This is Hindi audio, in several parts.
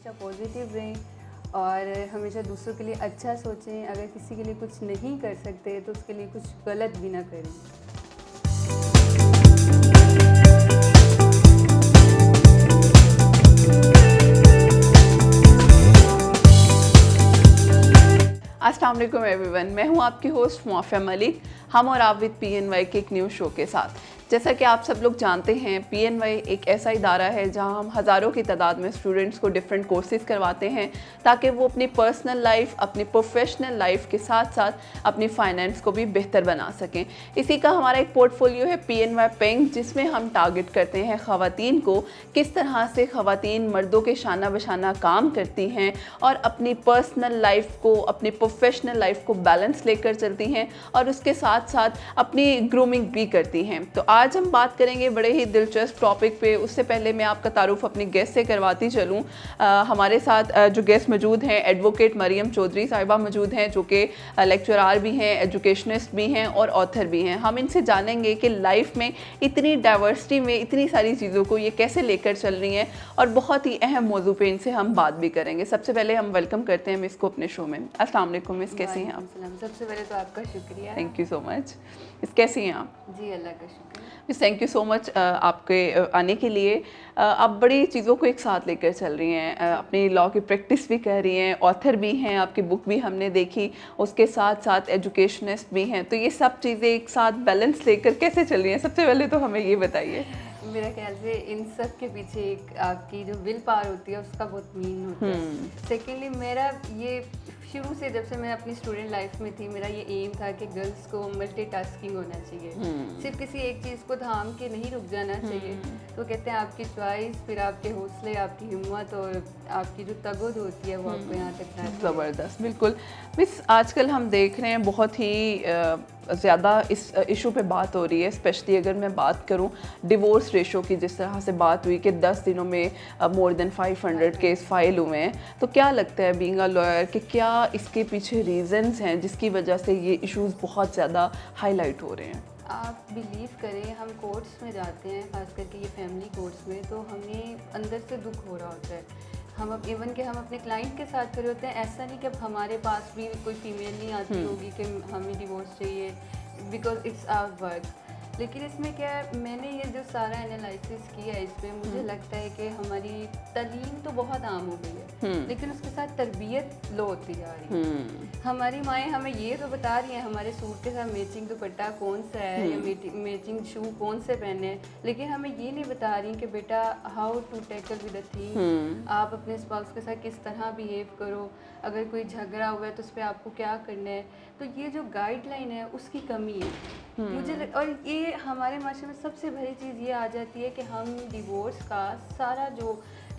हमेशा पॉजिटिव रहें और हमेशा दूसरों के लिए अच्छा सोचें। अगर किसी के लिए कुछ नहीं कर सकते तो उसके लिए कुछ गलत भी ना करें। अस्सलाम वालेकुम एवरीवन, मैं हूं आपकी होस्ट मुआफ़िया मलिक। हम और आप विद PNY के एक न्यू शो के साथ। जैसा कि आप सब लोग जानते हैं, PNY एक ऐसा इदारा है जहां हम हज़ारों की तादाद में स्टूडेंट्स को डिफरेंट कोर्सेज़ करवाते हैं ताकि वो अपनी पर्सनल लाइफ, अपनी प्रोफेशनल लाइफ के साथ साथ अपनी फाइनेंस को भी बेहतर बना सकें। इसी का हमारा एक पोर्टफोलियो है PNY पिंक, जिसमें हम टारगेट करते हैं ख़वातीन को, किस तरह से ख़वातीन मर्दों के शाना बशाना काम करती हैं और अपनी पर्सनल लाइफ को, अपनी प्रोफेशनल लाइफ को बैलेंस लेकर चलती हैं और उसके साथ साथ अपनी ग्रूमिंग भी करती हैं। तो आज हम बात करेंगे बड़े ही दिलचस्प टॉपिक पे। उससे पहले मैं आपका तारुफ अपनी गेस्ट से करवाती चलूँ। हमारे साथ जो गेस्ट मौजूद हैं, एडवोकेट मरियम चौधरी साहिबा मौजूद हैं, जो कि लेक्चरार भी हैं, एजुकेशनिस्ट भी हैं और ऑथर भी हैं। हम इनसे जानेंगे कि लाइफ में इतनी डाइवर्सिटी में इतनी सारी चीज़ों को ये कैसे लेकर चल रही हैं और बहुत ही अहम मौजू पे इनसे हम बात भी करेंगे। सबसे पहले हम वेलकम करते हैं मिस को अपने शो में। अस्सलाम वालेकुम मिस, कैसी हैं आप? सबसे पहले तो आपका शुक्रिया। Thank you so much miss, कैसी हैं आप? जी, अल्लाह का शुक्र। Miss thank you so much आपके आने के लिए। आप बड़ी चीज़ों को एक साथ लेकर चल रही हैं, अपनी लॉ की प्रैक्टिस भी कर रही हैं, ऑथर भी हैं, आपकी बुक भी हमने देखी, उसके साथ साथ एजुकेशनिस्ट भी हैं। तो ये सब चीज़ें एक साथ बैलेंस लेकर कैसे चल रही हैं? सबसे पहले तो हमें ये बताइए। मेरा ख्याल से इन सब के पीछे एक आपकी जो विल पावर होती है उसका बहुत मीन होता है। सेकेंडली, मेरा ये शुरू से, जब से मैं अपनी स्टूडेंट लाइफ में थी, मेरा ये एम था कि गर्ल्स को मल्टीटास्किंग होना चाहिए। सिर्फ किसी एक चीज़ को थाम के नहीं रुक जाना चाहिए। तो कहते हैं आपकी चॉइस, फिर आपके हौसले, आपकी हिम्मत और आपकी जो तगद होती है वो आपको यहाँ तक लाती है। ज़बरदस्त, बिल्कुल। मिस आजकल हम देख रहे हैं बहुत ही ज़्यादा इस इशू पे बात हो रही है, स्पेशली अगर मैं बात करूं डिवोर्स रेशो की। जिस तरह से बात हुई कि 10 दिनों में मोर देन 500 केस फाइल हुए हैं, तो क्या लगता है बीइंग अ लॉयर कि क्या इसके पीछे रीज़न्स हैं जिसकी वजह से ये इश्यूज़ बहुत ज़्यादा हाईलाइट हो रहे हैं? आप बिलीव करें, हम कोर्ट्स में जाते हैं, खास करके ये फैमिली कोर्ट्स में, तो हमें अंदर से दुख हो रहा होता है। हम अब इवन के हम अपने क्लाइंट के साथ खड़े होते हैं, ऐसा नहीं कि अब हमारे पास भी कोई फीमेल नहीं आती होगी कि हमें डिवोर्स चाहिए, बिकॉज इट्स आवर वर्क। लेकिन इसमें क्या है, मैंने ये जो सारा एनालिसिस किया है, इस पर मुझे लगता है कि हमारी तालीम तो बहुत आम हो गई है, लेकिन उसके साथ तरबियत लो होती जा रही है। हमारी माएँ हमें ये तो बता रही हैं हमारे सूट के साथ मैचिंग दुपट्टा कौन सा है या मैचिंग शू कौन से पहने, लेकिन हमें ये नहीं बता रही कि बेटा how to tackle with a thing, आप अपने स्पाउस के साथ किस तरह बिहेव करो, अगर कोई झगड़ा हुआ है तो उस पर आपको क्या करना है। तो ये जो गाइडलाइन है उसकी कमी है मुझे और ये हमारे माशरे में सबसे बड़ी चीज़ ये आ जाती है कि हम डिवोर्स का सारा जो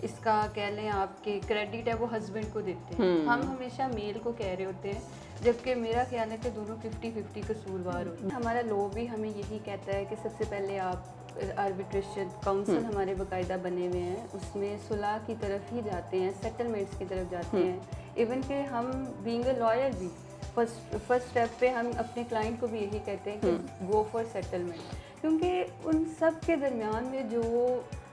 इसका कह लें आपके क्रेडिट है वो हस्बैंड को देते हैं। हम हमेशा मेल को कह रहे होते हैं, जबकि मेरा ख्याल है कि दोनों 50-50 कसूरवार होते हैं। हमारा लॉ भी हमें यही कहता है कि सबसे पहले आप आर्बिट्रेशन काउंसिल हमारे बाकायदा बने हुए हैं, उसमें सुलह की तरफ ही जाते हैं, सेटलमेंट्स की तरफ जाते हैं। इवन कि हम बीइंग अ लॉयर भी फर्स्ट स्टेप पे हम अपने क्लाइंट को भी यही कहते हैं कि गो फॉर सेटलमेंट, क्योंकि उन सब के दरमियान में जो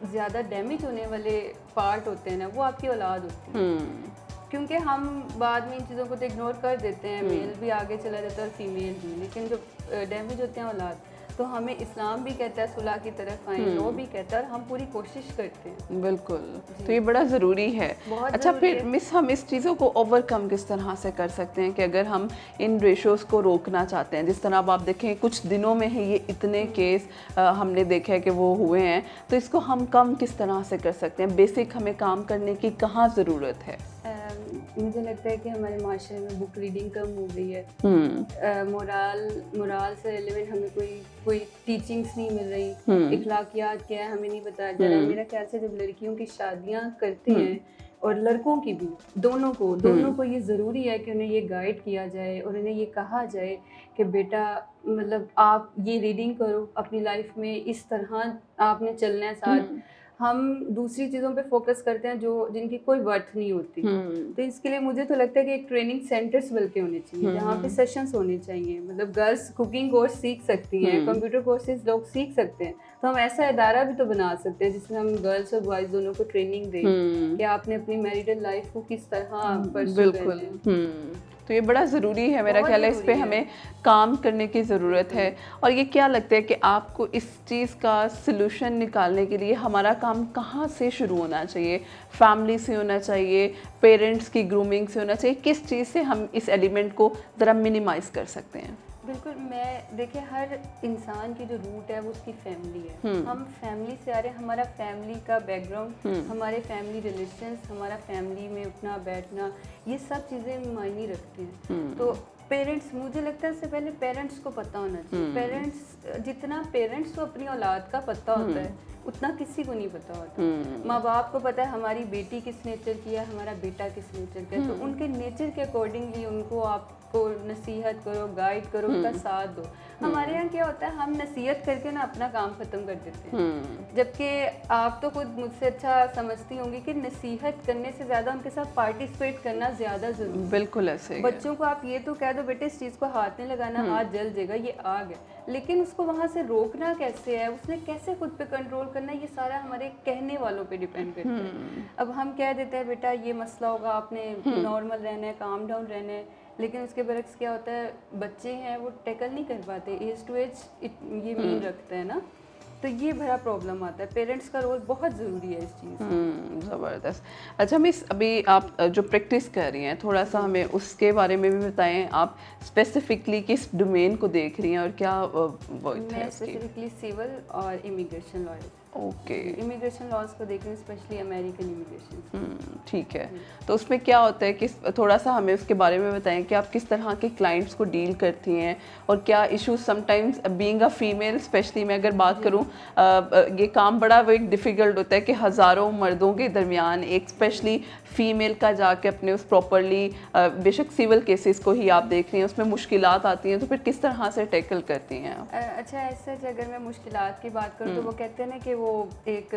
ज़्यादा डैमेज होने वाले पार्ट होते हैं ना, वो आपकी औलाद होती है। क्योंकि हम बाद में इन चीज़ों को तो इग्नोर कर देते हैं, मेल भी आगे चला जाता है और फीमेल भी, लेकिन जो डैमेज होते हैं औलाद, तो हमें इस्लाम भी कहता है सुलह की तरफ आए, लॉ भी कहता है और हम पूरी कोशिश करते हैं। बिल्कुल, तो ये बड़ा ज़रूरी है। अच्छा, फिर मिस हम इस चीज़ों को ओवरकम किस तरह से कर सकते हैं कि अगर हम इन रेशोज़ को रोकना चाहते हैं? जिस तरह अब आप देखें कुछ दिनों में ही ये इतने केस हमने देखे हैं कि वो हुए हैं, तो इसको हम कम किस तरह से कर सकते हैं? बेसिक हमें काम करने की कहाँ ज़रूरत है? मुझे लगता है कि हमारे माशरे में बुक रीडिंग कम हो गई है। मोराल से रिलेवेंट हमें कोई टीचिंग्स नहीं मिल रही। इखलाकियात क्या है हमें नहीं बताया जा रहा। मेरा ख्याल से जब लड़कियों की शादियां करते हैं और लड़कों की भी, दोनों को ये ज़रूरी है कि उन्हें ये गाइड किया जाए और उन्हें ये कहा जाए कि बेटा मतलब आप ये रीडिंग करो, अपनी लाइफ में इस तरह आपने चलना है साथ। हम दूसरी चीज़ों पे फोकस करते हैं जो जिनकी कोई वर्थ नहीं होती। तो इसके लिए मुझे तो लगता है कि एक ट्रेनिंग सेंटर्स बल्कि होने चाहिए जहाँ पे सेशंस होने चाहिए। मतलब गर्ल्स कुकिंग कोर्स सीख सकती हैं, कंप्यूटर कोर्सेज लोग सीख सकते हैं। तो हम ऐसा इदारा भी तो बना सकते हैं जिसमें हम गर्ल्स और बॉयज़ दोनों को ट्रेनिंग दें कि आपने अपनी मैरिटल लाइफ को किस तरह परस्यू करना है। तो ये बड़ा ज़रूरी है, मेरा बहुत ख्याल है इस पे ज़रूरी है। हमें काम करने की ज़रूरत है। और ये क्या लगता है कि आपको इस चीज़ का सलूशन निकालने के लिए हमारा काम कहाँ से शुरू होना चाहिए? फैमिली से होना चाहिए, पेरेंट्स की ग्रूमिंग से होना चाहिए, किस चीज़ से हम इस एलिमेंट को ज़रा मिनिमाइज़ कर सकते हैं? बिल्कुल, मैं देखिए हर इंसान की जो रूट है वो उसकी फैमिली है। हम फैमिली से आ रहे हैं, हमारा फैमिली का बैकग्राउंड, हमारे फैमिली रिलेशंस, हमारा फैमिली में उठना बैठना, ये सब चीज़ें मायने रखती हैं। तो पेरेंट्स, मुझे लगता है इससे पहले पेरेंट्स को पता होना चाहिए। पेरेंट्स, जितना पेरेंट्स को अपनी औलाद का पता होता है उतना किसी को नहीं पता होता। माँ बाप को पता है हमारी बेटी किस नेचर की है, हमारा बेटा किस नेचर का है। तो उनके नेचर के अकॉर्डिंगली उनको आपको नसीहत करो, गाइड करो, उनका साथ दो। हमारे यहाँ क्या होता है, हम नसीहत करके ना अपना काम खत्म कर देते हैं। जबकि आप तो खुद मुझसे अच्छा समझती होंगी कि नसीहत करने से ज़्यादा उनके साथ पार्टिसिपेट करना ज़्यादा ज़रूरी है। बिल्कुल ऐसे ही है। बच्चों को आप ये तो कह दो बेटे इस चीज़ को हाथ नहीं लगाना, हाथ जल जाएगा, ये आग है, लेकिन उसको वहाँ से रोकना कैसे है, उसने कैसे खुद पे कंट्रोल करना है, ये सारा हमारे कहने वालों पे डिपेंड करता है। अब हम कह देते हैं बेटा ये मसला होगा, आपने नॉर्मल रहना है, काम डाउन रहना है, लेकिन उसके बरक्स क्या होता है, बच्चे हैं वो टैकल नहीं कर पाते, एज टू एज ये मीन रखते हैं ना, तो ये बड़ा प्रॉब्लम आता है। पेरेंट्स का रोल बहुत ज़रूरी है इस चीज़ में। ज़बरदस्त। अच्छा मिस, अभी आप जो प्रैक्टिस कर रही हैं थोड़ा सा हमें उसके बारे में भी बताएं। आप स्पेसिफिकली किस डोमेन को देख रही हैं और क्या वर्क है मैं उसकी? स्पेसिफिकली सिविल और immigration lawyer, okay, immigration laws को देख रही हूँ, स्पेशली अमेरिकन इमिग्रेशन। ठीक है। तो उसमें क्या होता है कि थोड़ा सा हमें उसके बारे में बताएं कि आप किस तरह के क्लाइंट्स को डील करती हैं और क्या issues sometimes being a female, specially मैं अगर बात करूं, ये काम बड़ा वो एक डिफ़िकल्ट होता है कि हज़ारों मर्दों के दरमियान एक स्पेशली फ़ीमेल का जाके अपने उस प्रॉपरली, बेशक सिविल केसेस को ही आप देख रही हैं, उसमें मुश्किलात आती हैं, तो फिर किस तरह से टैकल करती हैं आप? अच्छा, ऐसा अगर मैं मुश्किलात की बात करूँ तो वो कहते हैं ना कि वो एक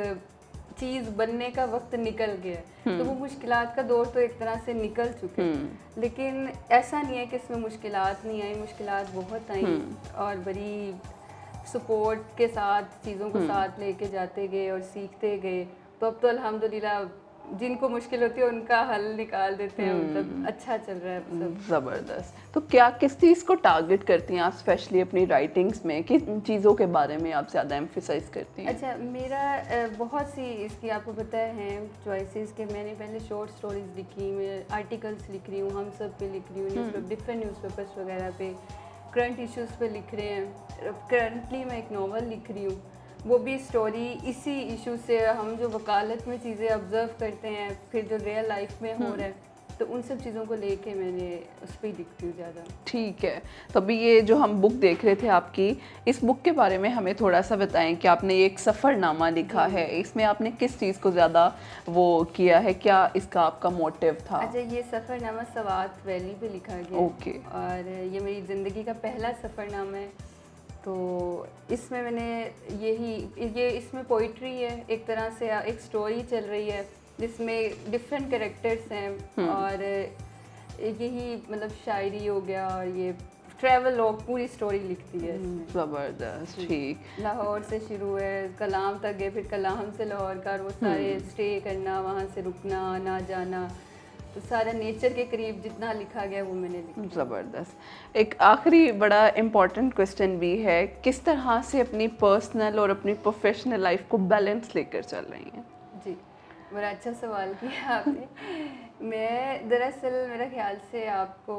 चीज़ बनने का वक्त निकल गया है, तो वो मुश्किलात का दौर तो एक तरह से निकल चुके हैं। लेकिन ऐसा नहीं है कि इसमें मुश्किलात नहीं आई, मुश्किलात बहुत आई और बड़ी सपोर्ट के साथ चीज़ों को साथ लेके जाते गए और सीखते गए। तो अब तो अल्हम्दुलिल्लाह जिनको मुश्किल होती है उनका हल निकाल देते हैं, मतलब अच्छा चल रहा है सब। ज़बरदस्त। तो क्या किस चीज़ को टारगेट करती हैं आप स्पेशली अपनी राइटिंग्स में, किस चीज़ों के बारे में आप ज़्यादा एम्फेसाइज करती हैं? अच्छा, मेरा बहुत सी इसकी आपको पता है चॉइसेस के, मैंने पहले शॉर्ट स्टोरीज लिखी, मैं आर्टिकल्स लिख रही हूँ, हम सब पे लिख रही हूँ, न्यूज़पेपर, डिफरेंट न्यूज़पेपर्स वगैरह पे, करंट इश्यूज़ पे लिख रहे हैं। करंटली मैं एक नावल लिख रही हूँ, वो भी स्टोरी इसी इशू से, हम जो वकालत में चीज़ें ऑब्जर्व करते हैं, फिर जो रियल लाइफ में हो रहा है, तो उन सब चीज़ों को लेके मैंने उस पर लिखती हूँ ज़्यादा। ठीक है। तो अभी ये जो हम बुक देख रहे थे आपकी, इस बुक के बारे में हमें थोड़ा सा बताएं कि आपने ये एक सफ़रनामा लिखा है, इसमें आपने किस चीज़ को ज़्यादा वो किया है, क्या इसका आपका मोटिव था? अच्छा, ये सफ़रनामा सवात वैली पे लिखा गया ओके। और ये मेरी ज़िंदगी का पहला सफ़रनामा है। तो इसमें मैंने ये इसमें पोइट्री है, एक तरह से एक स्टोरी चल रही है जिसमें डिफरेंट कैरेक्टर्स हैं और यही मतलब शायरी हो गया और ये ट्रैवल लॉग, पूरी स्टोरी लिखती है इसमें। ज़बरदस्त, ठीक। लाहौर से शुरू है, कलाम तक गए, फिर कलाम से लाहौर का, और वो सारे स्टे करना, वहाँ से रुकना, ना जाना, तो सारा नेचर के करीब जितना लिखा गया वो मैंने लिखा। ज़बरदस्त। एक आखिरी बड़ा इम्पॉर्टेंट क्वेश्चन भी है, किस तरह से अपनी पर्सनल और अपनी प्रोफेशनल लाइफ को बैलेंस लेकर चल रही हैं? जी, बड़ा अच्छा सवाल किया आपने। मैं दरअसल मेरा ख्याल से आपको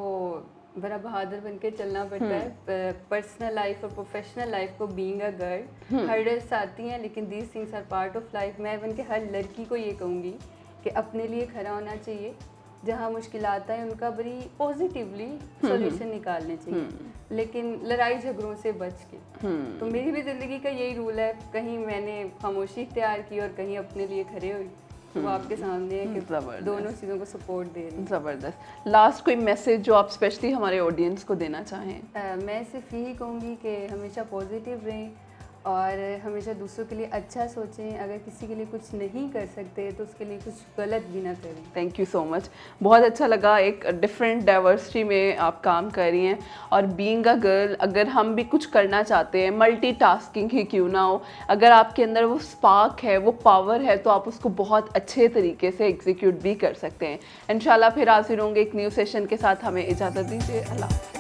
बड़ा बहादुर बन के चलना पड़ता है। पर्सनल लाइफ और प्रोफेशनल लाइफ को, बीइंग अ गर्ल, हर्डल्स आती हैं, लेकिन these things are part of life. मैं बन के हर लड़की को ये कहूँगी कि अपने लिए खड़ा होना चाहिए, जहाँ मुश्किलात आए उनका बड़ी पॉजिटिवली सॉल्यूशन निकालने चाहिए, लेकिन लड़ाई झगड़ों से बच के। तो मेरी भी ज़िंदगी का यही रूल है, कहीं मैंने खामोशी इख्तियार की और कहीं अपने लिए खड़े हुई, तो वो आपके सामने है कि दोनों चीज़ों को सपोर्ट दे रही हैं। ज़बरदस्त। लास्ट कोई मैसेज जो आप स्पेशली हमारे ऑडियंस को देना चाहें? मैं सिर्फ यही कहूँगी कि हमेशा पॉजिटिव रहें और हमेशा दूसरों के लिए अच्छा सोचें। अगर किसी के लिए कुछ नहीं कर सकते तो उसके लिए कुछ गलत भी ना करें। थैंक यू सो मच, बहुत अच्छा लगा। एक डिफरेंट डाइवर्सिटी में आप काम कर रही हैं, और बीइंग अ गर्ल अगर हम भी कुछ करना चाहते हैं, मल्टीटास्किंग ही क्यों ना हो, अगर आपके अंदर वो स्पार्क है, वो पावर है, तो आप उसको बहुत अच्छे तरीके से एग्जीक्यूट भी कर सकते हैं। इंशाल्लाह फिर हाजिर होंगे एक न्यू सेशन के साथ। हमें इजाज़त दीजिए। अल्लाह।